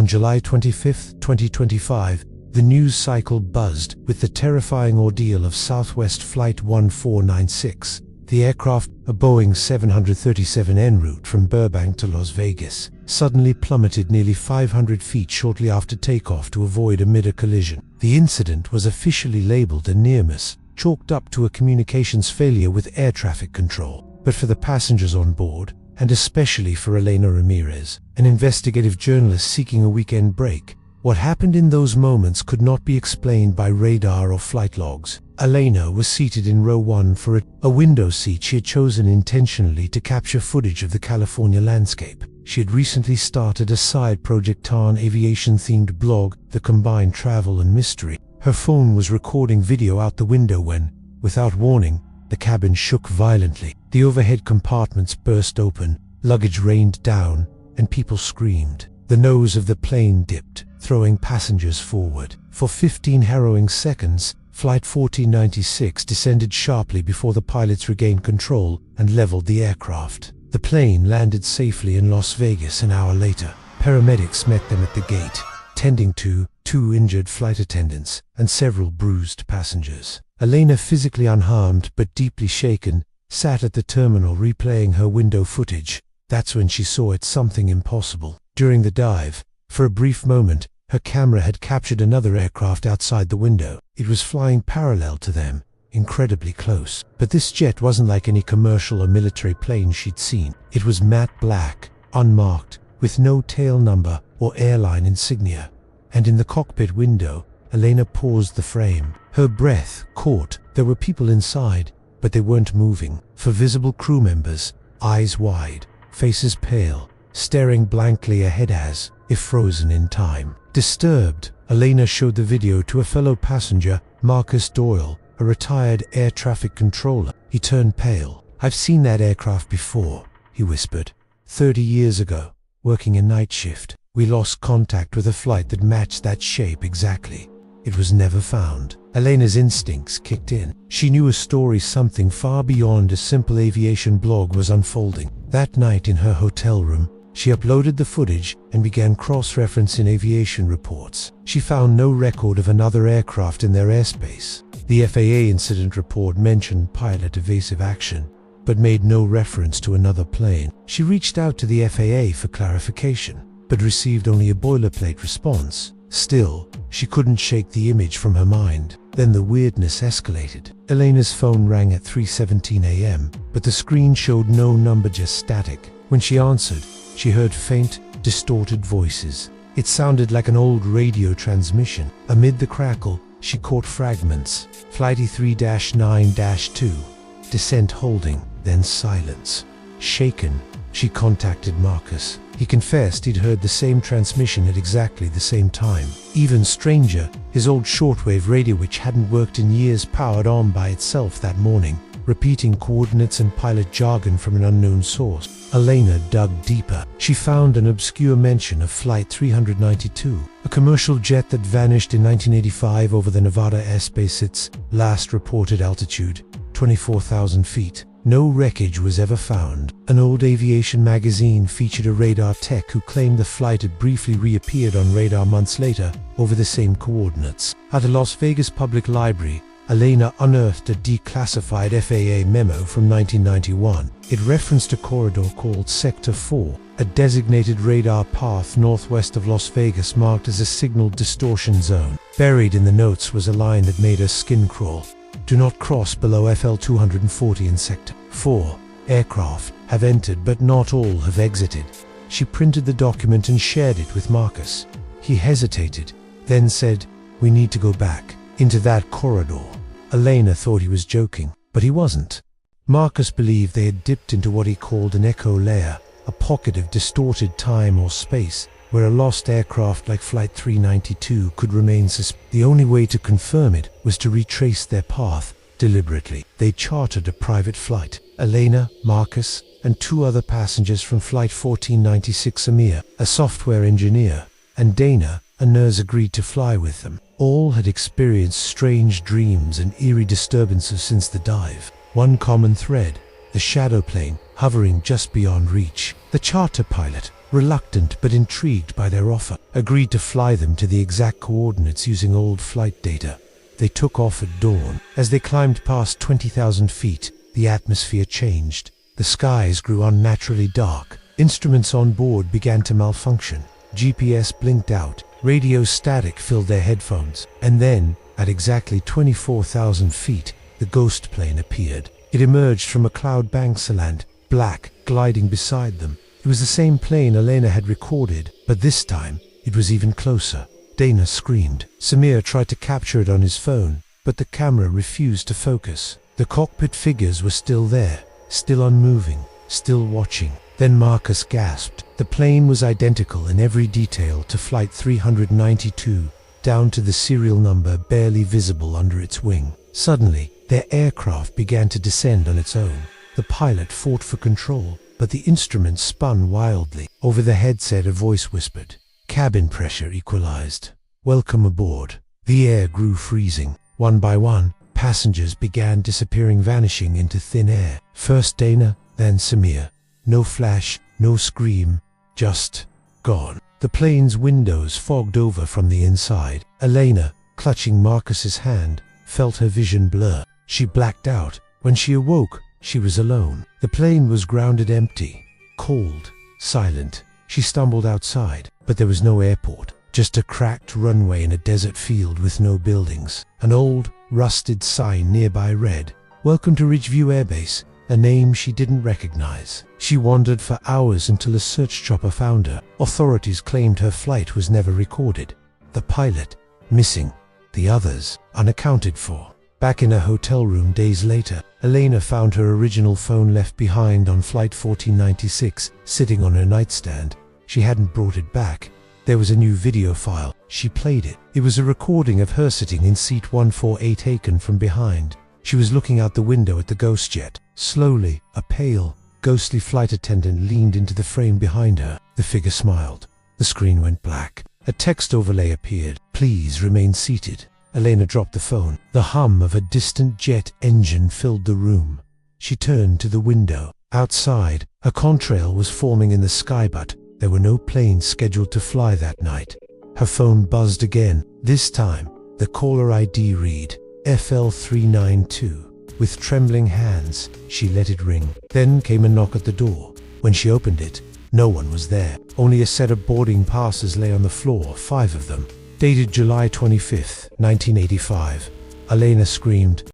On July 25, 2025, the news cycle buzzed with the terrifying ordeal of Southwest Flight 1496. The aircraft, a Boeing 737 en route from Burbank to Las Vegas, suddenly plummeted nearly 500 feet shortly after takeoff to avoid a mid-collision. The incident was officially labeled a near miss, chalked up to a communications failure with air traffic control. But for the passengers on board, and especially for Elena Ramirez, an investigative journalist seeking a weekend break, what happened in those moments could not be explained by radar or flight logs. Elena was seated in row 1 for a window seat she had chosen intentionally to capture footage of the California landscape. She had recently started a side project on aviation-themed blog that combined travel and mystery. Her phone was recording video out the window when, without warning, the cabin shook violently. The overhead compartments burst open, luggage rained down, and people screamed. The nose of the plane dipped, throwing passengers forward. For 15 harrowing seconds, Flight 1496 descended sharply before the pilots regained control and leveled the aircraft. The plane landed safely in Las Vegas an hour later. Paramedics met them at the gate, tending to 2 injured flight attendants and several bruised passengers. Elena, physically unharmed but deeply shaken, sat at the terminal replaying her window footage. That's when she saw it something impossible. During the dive, for a brief moment, her camera had captured another aircraft outside the window. It was flying parallel to them, incredibly close. But this jet wasn't like any commercial or military plane she'd seen. It was matte black, unmarked, with no tail number or airline insignia. And in the cockpit window, Elena paused the frame. Her breath caught. There were people inside, but they weren't moving. For visible crew members, eyes wide, faces pale, staring blankly ahead as if frozen in time. Disturbed, Elena showed the video to a fellow passenger, Marcus Doyle, a retired air traffic controller. He turned pale. "I've seen that aircraft before," he whispered. 30 years ago, working a night shift, we lost contact with a flight that matched that shape exactly. It was never found. Elena's instincts kicked in. She knew a story something far beyond a simple aviation blog was unfolding. That night in her hotel room, she uploaded the footage and began cross-referencing aviation reports. She found no record of another aircraft in their airspace. The FAA incident report mentioned pilot evasive action, but made no reference to another plane. She reached out to the FAA for clarification, but received only a boilerplate response. Still, she couldn't shake the image from her mind. Then the weirdness escalated. Elena's phone rang at 3:17 a.m., but the screen showed no number, just static. When she answered, she heard faint, distorted voices. It sounded like an old radio transmission. Amid the crackle, she caught fragments. Flight E3-9-2, descent holding, then silence. Shaken, she contacted Marcus. He confessed he'd heard the same transmission at exactly the same time. Even stranger, his old shortwave radio, which hadn't worked in years, powered on by itself that morning, repeating coordinates and pilot jargon from an unknown source. Elena dug deeper. She found an obscure mention of Flight 392, a commercial jet that vanished in 1985 over the Nevada airspace, its last reported altitude, 24,000 feet. No wreckage was ever found. An old aviation magazine featured a radar tech who claimed the flight had briefly reappeared on radar months later over the same coordinates. At a Las Vegas public library, Elena unearthed a declassified FAA memo from 1991. It referenced a corridor called Sector 4, a designated radar path northwest of Las Vegas marked as a signal distortion zone. Buried in the notes was a line that made her skin crawl. "Do not cross below FL 240 in Sector 4. Aircraft have entered, but not all have exited." She printed the document and shared it with Marcus. He hesitated, then said, "We need to go back into that corridor." Elena thought he was joking, but he wasn't. Marcus believed they had dipped into what he called an echo layer, a pocket of distorted time or space, where a lost aircraft like Flight 392 could remain The only way to confirm it was to retrace their path deliberately. They chartered a private flight. Elena, Marcus, and 2 other passengers from Flight 1496, Amir, a software engineer, and Dana, a nurse, agreed to fly with them. All had experienced strange dreams and eerie disturbances since the dive. One common thread, the shadow plane hovering just beyond reach. The charter pilot reluctant but intrigued by their offer, agreed to fly them to the exact coordinates using old flight data. They took off at dawn. As they climbed past 20,000 feet, the atmosphere changed. The skies grew unnaturally dark. Instruments on board began to malfunction. GPS blinked out. Radio static filled their headphones. And then, at exactly 24,000 feet, the ghost plane appeared. It emerged from a cloud banksaland, black, gliding beside them. It was the same plane Elena had recorded, but this time, it was even closer. Dana screamed. Samir tried to capture it on his phone, but the camera refused to focus. The cockpit figures were still there, still unmoving, still watching. Then Marcus gasped. The plane was identical in every detail to Flight 392, down to the serial number barely visible under its wing. Suddenly, their aircraft began to descend on its own. The pilot fought for control, but the instruments spun wildly. Over the headset, a voice whispered. Cabin pressure equalized. Welcome aboard. The air grew freezing. One by one, passengers began disappearing, vanishing into thin air. First Dana, then Samir. No flash, no scream, just gone. The plane's windows fogged over from the inside. Elena, clutching Marcus's hand, felt her vision blur. She blacked out. When she awoke, she was alone. The plane was grounded empty, cold, silent. She stumbled outside, but there was no airport, just a cracked runway in a desert field with no buildings. An old, rusted sign nearby read, "Welcome to Ridgeview Air Base," a name she didn't recognize. She wandered for hours until a search chopper found her. Authorities claimed her flight was never recorded. The pilot, missing. The others, unaccounted for. Back in a hotel room days later, Elena found her original phone left behind on Flight 1496, sitting on her nightstand. She hadn't brought it back. There was a new video file. She played it. It was a recording of her sitting in seat 148, taken from behind. She was looking out the window at the ghost jet. Slowly, a pale, ghostly flight attendant leaned into the frame behind her. The figure smiled. The screen went black. A text overlay appeared. "Please remain seated." Elena dropped the phone. The hum of a distant jet engine filled the room. She turned to the window. Outside, a contrail was forming in the sky, but there were no planes scheduled to fly that night. Her phone buzzed again. This time, the caller ID read FL392. With trembling hands, she let it ring. Then came a knock at the door. When she opened it, no one was there. Only a set of boarding passes lay on the floor, 5 of them. Dated July 25th, 1985. Elena screamed,